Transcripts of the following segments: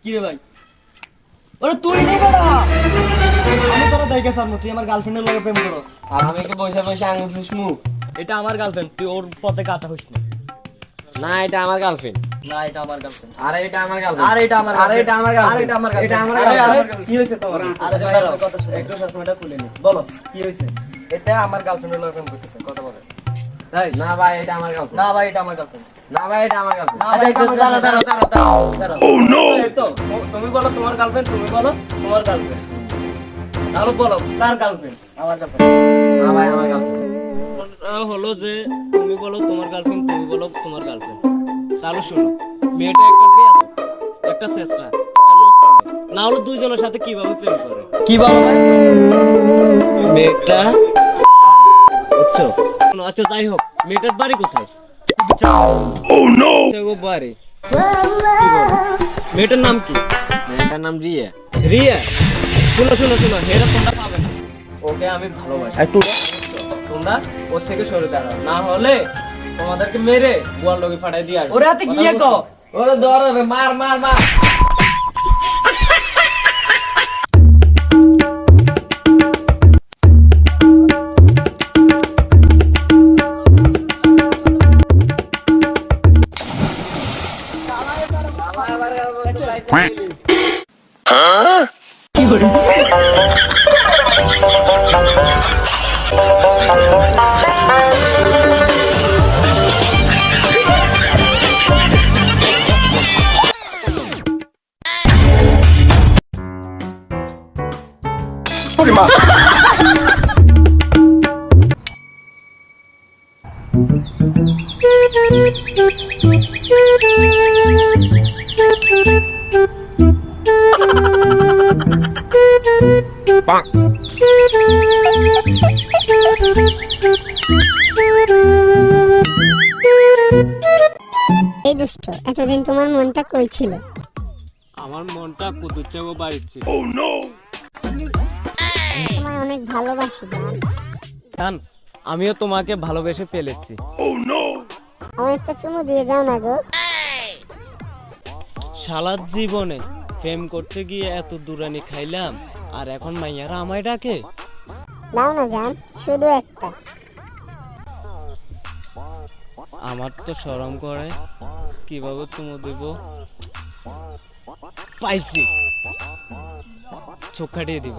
কি রে ভাই? ওরে তুই নি বেটা, আমি তোরা দেখে সামনে তুই আমার গার্লফ্রেন্ডের লগে প্রেম করো আর আমি কি বসে বসে আঙুল সুসমু? এটা আমার গার্লফ্রেন্ড, তুই ওর পথে কাটা হইস না। না এটা আমার গার্লফ্রেন্ড। না এটা আমার গার্লফ্রেন্ড। আরে এটা আমার গার্লফ্রেন্ড। আরে এটা আমার আরে এটা আমার গার্লফ্রেন্ড। আরে এটা আমার এটা আমার আরে গার্লফ্রেন্ড। কি হইছে তোমার? আরে দাঁড়াও, কথা শুনো, একটু চশমাটা খুলে নি, বলো কি হইছে? এটা আমার গার্লফ্রেন্ডের লগে প্রেম করতেছে, কথা বলে। তাই না ভাই এটা আমার গার্লফ্রেন্ড। না ভাই এটা আমার গার্লফ্রেন্ড। না ভাই এটা আমার গার্লফ্রেন্ড। না ভাই দাঁড়াও। ও নো, এই তো তুমি বলো তোমার গার্লফ্রেন্ড, তুমি বলো তোমার গার্লফ্রেন্ড। তাহলে বলো কার গার্লফ্রেন্ড? আমার গার্লফ্রেন্ড। না ভাই আমার গার্লফ্রেন্ড। হলো যে তুমি বলো তোমার গার্লফ্রেন্ড, তুমি বলো তোমার গার্লফ্রেন্ড। তাহলে শোনো, মেয়েটা একটা বেয়াদব, একটা চেষ্টা, একটা নষ্ট মেয়ে। না হলে দুইজনের সাথে কিভাবে প্রেম করে? কি বলো ভাই? মেয়েটা বুঝছো? আচ্ছা যাই হোক, মেয়েটার বাড়ি কোথায়? Oh no! বাড়ি কি বলো? মেয়েটার নাম কি? মেয়েটার নাম রিয়া। রিয়া। শুনো শুনো শুনো, হেরা তোমরা পাবে না। ওকে আমি ভালোবাসি। একটু তোমরা ওর থেকে সরে দাঁড়াও, না হলে তোমাদেরকে মেরে গোয়াল লগি ফাটাই দিয়ে আসবো। ওরে হাতে গিয়ে কো, ওরে ধরো রে, মার মার মার। কি করে? এই দুষ্ট, এতদিন তোমার মনটা কই ছিল? আমার মনটা কুতুচ্চাগো বাড়ির ছিল। তোমায় অনেক ভালোবাসি জান। জান, আমিও তোমাকে ভালোবেসে ফেলেছি। আমার একটা চুমু দিয়ে যাও না গো। সারা জীবনে প্রেম করতে গিয়ে এত দূরানি খাইলাম, আর এখন মাইয়ারা আমায় ডাকে। দাও না জান, শুধু একটা। আমার তো শরম করে, কিভাবে চুমু দেব? পাইছি, চোখ কাটিয়ে দিব।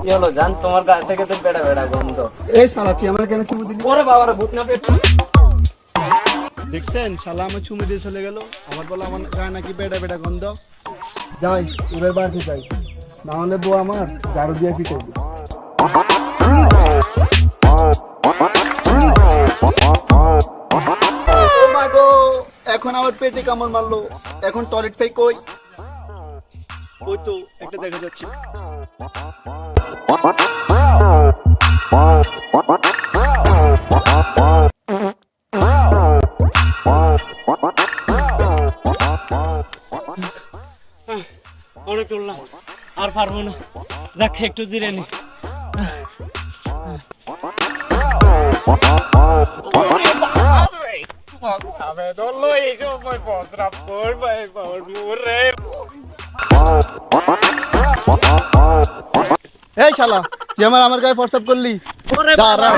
কি হলো জান, তোমার গা থেকে তো বেড়া বেড়া গন্ধ। এই শালা তুই আমার কেন চুমু দিলি? ওরে বাবারে, ভূত না পেট। দেখছেন শালা আমার চুমু দিয়ে চলে গেল, আমার বলা আমার গায়ে নাকি বেড়া বেড়া গন্ধ। যাই এবার বাড়তে যাই, না হলে বউ আমার ঝাড়ু দিয়ে পিটাইবে। ও মা গো, এখন আমার পেটে কামড় মারলো, এখন টয়লেট পাই কই? ওই তো একটা দেখা যাচ্ছে। অনেক তুললাম, আর পারবো না, দেখ একটু জিরে নি। এই শালা তুই আমার গায়ে প্রস্তাব করলি? দাঁড়া।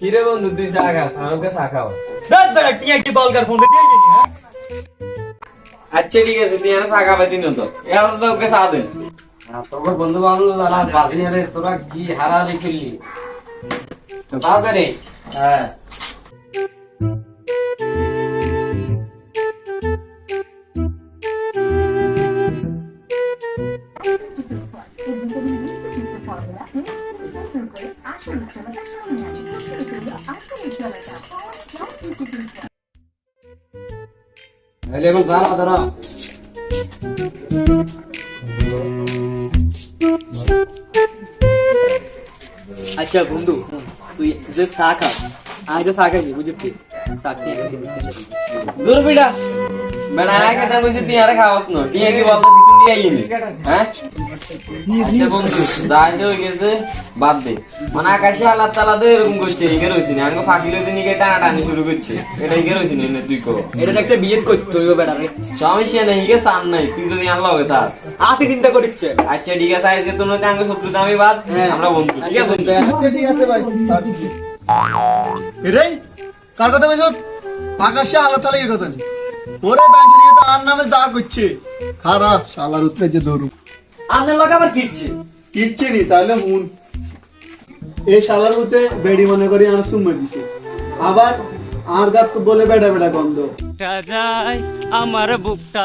কিরে বন্ধু তুই চা খাস, আমাকে চা খাও। দেখ বেটা, টিয়া কি বলকার ফোন দিয়ে গেলি? হ্যাঁ আচ্ছা ঠিক আছে, তুই এনে চা খাবে দিন তো, এখন তো ওকে চা দেন। তোর বন্ধু বান্ধব বাজি নিয়ে তোরা কি হারাহারি খেললি? তাও কেন? হ্যাঁ আসল ক্ষমতা সামনে আছে। তাহলে এখন দাঁড়া দাঁড়া আচ্ছা বন্ধু, তুই যে চা খা, আমি তো চা খাবি বুঝলি, চা খেয়ে দূর বিটা বেড়া আগে দাম কইছি তুই আরে খাওয়াস না তুই কি বলতো পিছন দিয়ে আইনি হ্যাঁ আচ্ছা বন্ধু দাইছে হই গেছে বাদ দে মানে আকাশে আল্লাহ তাআলা তো এরকম করছে এগের হইছে না আঙ্গ ফাকিলে দিন কে টানা টানি শুরু করছে এটা এগের হইছে না তুই কো এটা একটা বিয়ে করতে হইব বেটা রে, সমস্যা নেই কে সান নাই তুই যদি আল্লাহ হয়ে থাস আপনি চিন্তা করিচ্ছে। আচ্ছা ঠিক আছে আজকে তো নয় আঙ্গ শত্রুতা আমি বাদ আমরা বন্ধু ঠিক আছে আচ্ছা ঠিক আছে ভাই এরে কার কথা কইছ আকাশে আল্লাহ তাআলা এর কথা নেই ওরে বেঞ্চ নিয়ে তো আর নামে যা করছে খারাপ শালার উত্তরে যে ধরু আপনার লগে আবার কিচ্ছে কিচ্ছি নি তাহলে হুন এই শালার উতে বেড়ি মনে করি আর সুম্মা দিছে আবার আর গাত বলে বেড়া বেড়া গন্ধ টা যায় আমার বুকটা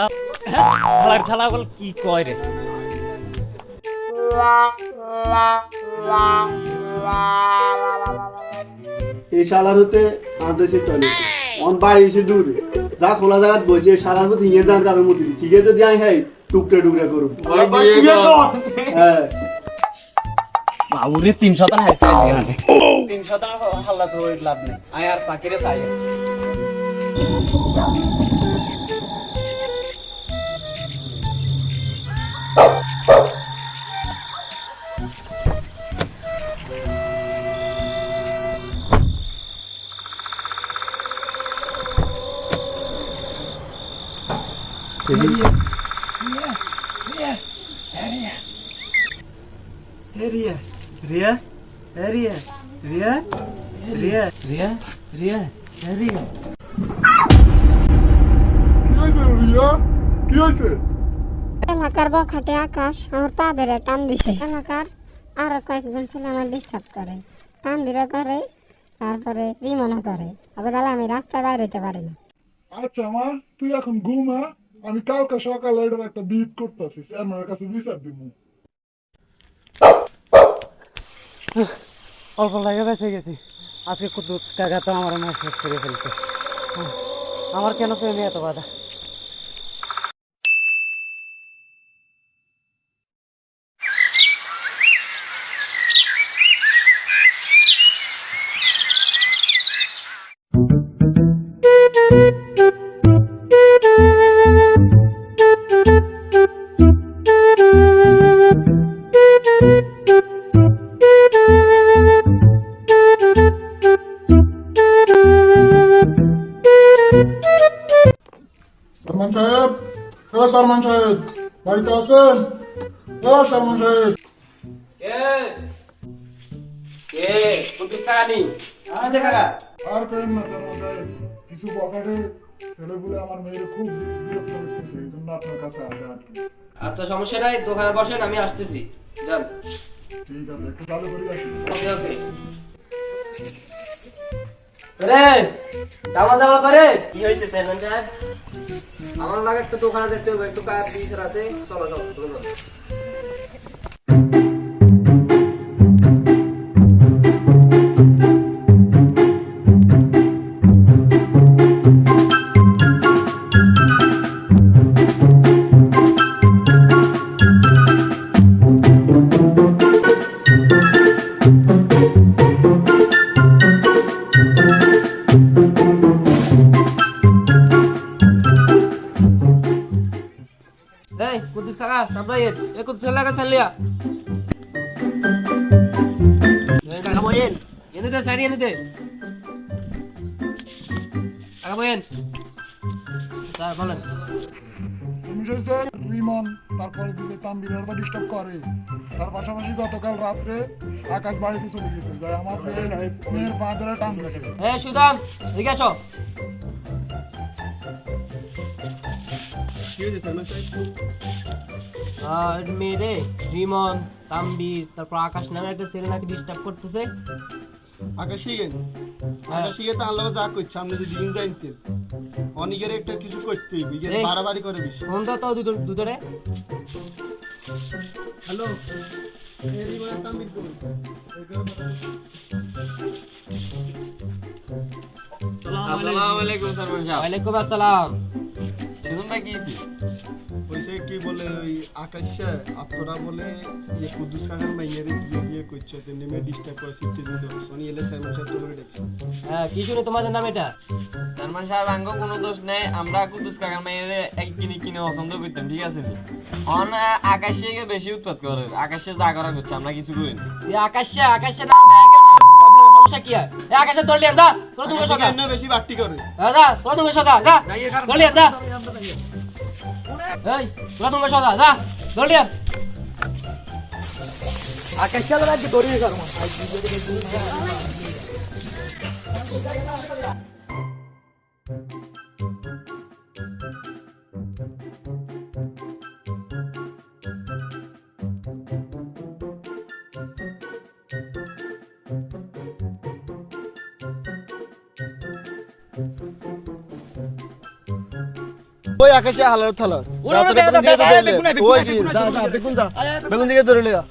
খালার খালা বল কি কয় রে। এই শালার উতে আর দেশে চলে অন বাড়ি এসে দূরে যা খোলা জায়গা বসে শালার উতে ইয়ে যান কাবে মুতি দিছি ইয়ে যদি আই হাই টুকরে টুকরে করুম হ্যাঁ বাবুরে 300 টাকা হাইছে আজকে 300 টাকা হাল্লা তো লাভ নেই আয় আর পাকিরে চাই রিয়া রিয়া রিয়া রিয়া রিয়া রিয়া রিয়া রিয়া কি হয়েছে এলাকার বখাটে আকাশ আমার পা ধরে টান দিছে, এলাকার আরো কয়েকজন ছেলে আমার ডিস্টার্ব করে, তানবিরও করে, তারপরে রিমনও করে, আবার তাহলে আমি রাস্তায় বাইরে হতে পারি না। আচ্ছা মা তুই এখন ঘুমা আমি কালকে সকালে এটার একটা বিট করতেছি আমার কাছে বিচার দিব অল্প লাগে বেঁচে গেছি আজকে কুতুব কাকা তো আমার মাছ শেষ করে ফেলতে, আমার কেন প্রেমে এত বাধা। সালমান সাহেব সালমান সাহেব বাড়িতে আছেন সালমান সাহেব কে কুতুব কানি আরে কাকা আর কেন না সালমান সাহেব কিছু পকেটে ছেলেগুলো আমার মেয়ের খুব বিরক্ত করতেছে এই জন্য আপনার কাছে আসে আর কি। আচ্ছা সমস্যা নাই দোকানে বসেন আমি আসতেছি যান ঠিক আছে একটু চালু করে আসি ওকে ওকে রে দামা দামা করে কি হয়েছে চেয়ারম্যান সাহেব? আমার লাগে একটু দোকানে দেখতে হবে একটু কাজ বিচার আছে চলো চলো চলো এই কুতুব কাকা তারপরে এই কুতুব লাগা চালিয়া কাকা বয়েন এনে দে সারি এনে দে কাকা বয়েন স্যার বলেন তুমি স্যার রিমন তারপরে দিকে তানবীরের ডিস্টার্ব করে তার পাশাপাশি গতকাল রাত্রে আকাশ বাড়িতে চলে গেছে যাই আমার মেয়ের ফাদারে টান দিয়েছে এই সুদাম এদিকে আসো মেয়ে রিমন তাম্বি তারপর আকাশ নামে একটা ছেলে নাকি ডিস্টার্ব করতেছে আকাশে গেন আকাশে গিয়ে তো আল্লাহ যা করছে আপনি যদি দিন জানতেন অনেকের একটা কিছু করতেই এই। বাড়াবাড়ি করে বেশি ফোন দাও তো দুধরে হ্যালো আসসালামু আলাইকুম সালমান সাহেব ওয়ালাইকুম আসসালাম সেদিন ভাই কি হয়েছে? ওইসে কি বলে ওই আকাশে আপনারা বলে ইয়ে কুদ্দুস কাকার মাইয়ারে বিয়ে করছে তো নেমে ডিস্টার্ব করে সিটি দিতে সোনি এলে সাইমন সাহেব তো করে দেখছে হ্যাঁ কি শুনে তোমাদের নাম এটা? সালমান সাহেব আঙ্গ কোনো দোষ নেই, আমরা কুদ্দুস কাকার মাইয়ের এক কিনে কিনে পছন্দ করতাম, ঠিক আছে নি? অন আকাশে বেশি উৎপাত করে, আকাশে যা করা করছে আমরা কিছু করিনি। এই আকাশে নাম ব্যাগের প্রবলেম সমস্যা কি হয়? এই আকাশে দলিয়ে যা তোরা তুমি সদা না বেশি বাট্টি করে যা তোরা তুমি সদা যা দলিয়ে যা এই তোরা তুমি সদা যা দলিয়ে আকাশে লাগা দলিয়ে কর ওই আকাশে হালার থালা ওই কি যা যা বেগুন যা বেগুন দিকে ধরে লিয়া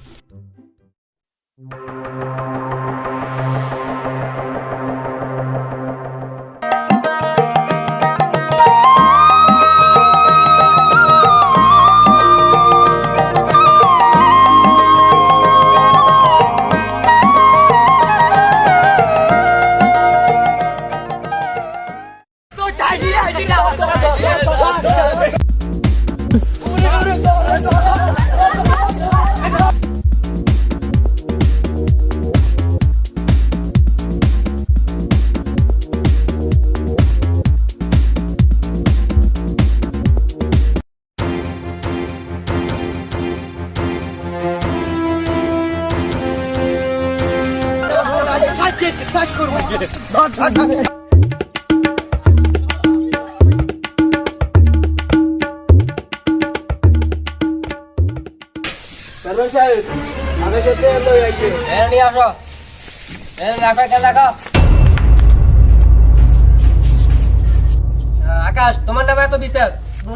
সালমান সাহেব আকাশে লই আইছে এর নিয়ে আসো এর রাখো কেন রাখো আকাশ তোমার নামে এত বিশ্বাস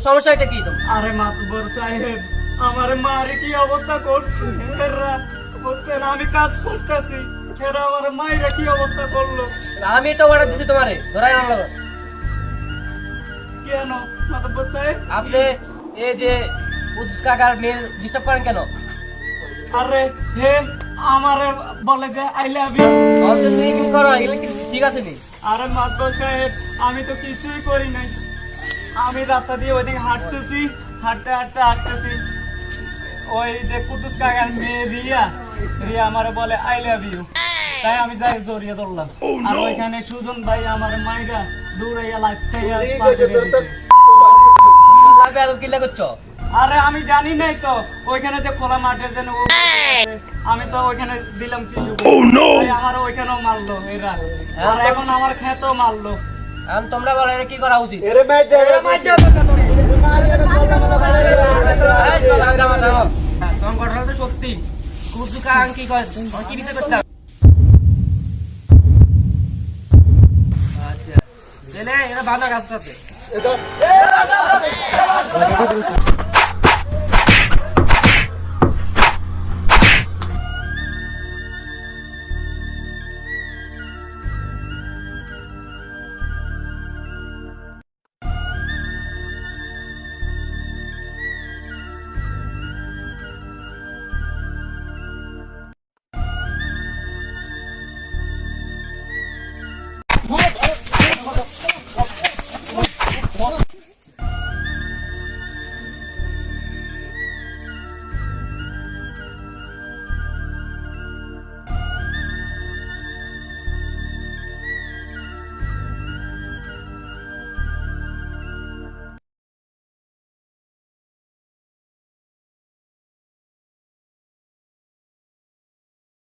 সমস্যা এটা কি তোমার? আরে মাতবর সাহেব আমারে মারে কি অবস্থা করছে হেরা বুঝছেন আমি কাজ করতেছি হেরা আমারে মাইরা কি অবস্থা করলো আমি তো অর্ডার দিছি তোমারে ধরাই আনলো কেন মাতবর সাহেব আপনি এই যে কুদ্দুস কাকার মেয়ে ডিস্টার্ব করেন কেন? আরে হে আমারে বলে যে আই লাভ ইউ আমাদের নিয়ে কি করো এগুলো কি ঠিক আছে নি? আরে মাতবর সাহেব আমি তো কিছুই করি নাই আমি রাস্তা দিয়ে ওইদিকে হাঁটতেছি হাঁটতে হাঁটতে আসতেছি ওই যে কুদ্দুস কাকার মেয়ে রিয়া রিয়া আমারে বলে আই লাভ ইউ তাই আমি যাই জড়িয়ে ধরলাম আর ওইখানে সুজন ভাই আমার মাইরা দৌড়াইয়া লাগছে লাগবে এত কিল্লা করছো? আরে আমি জানি নাই তো ওইখানে যে খোলা মাঠের জন্য আমি তো ওইখানে দিলাম কিছু তাই আমার ওইখানেও মারলো এরা আর এখন আমার খেতেও মারলো এখন তোমরা বলো এটা কি করা উচিত? এরে মাই দে এই, দাঁড়াও, দাঁড়াও, দাঁড়াও। হ্যাঁ, তোমার ঘটনা তো সত্যি কুদ্দুস কাকা কি করে তোমার কি বিচার করতে হবে? আচ্ছা তাহলে এরা বাঁধা গাছটাতে এটা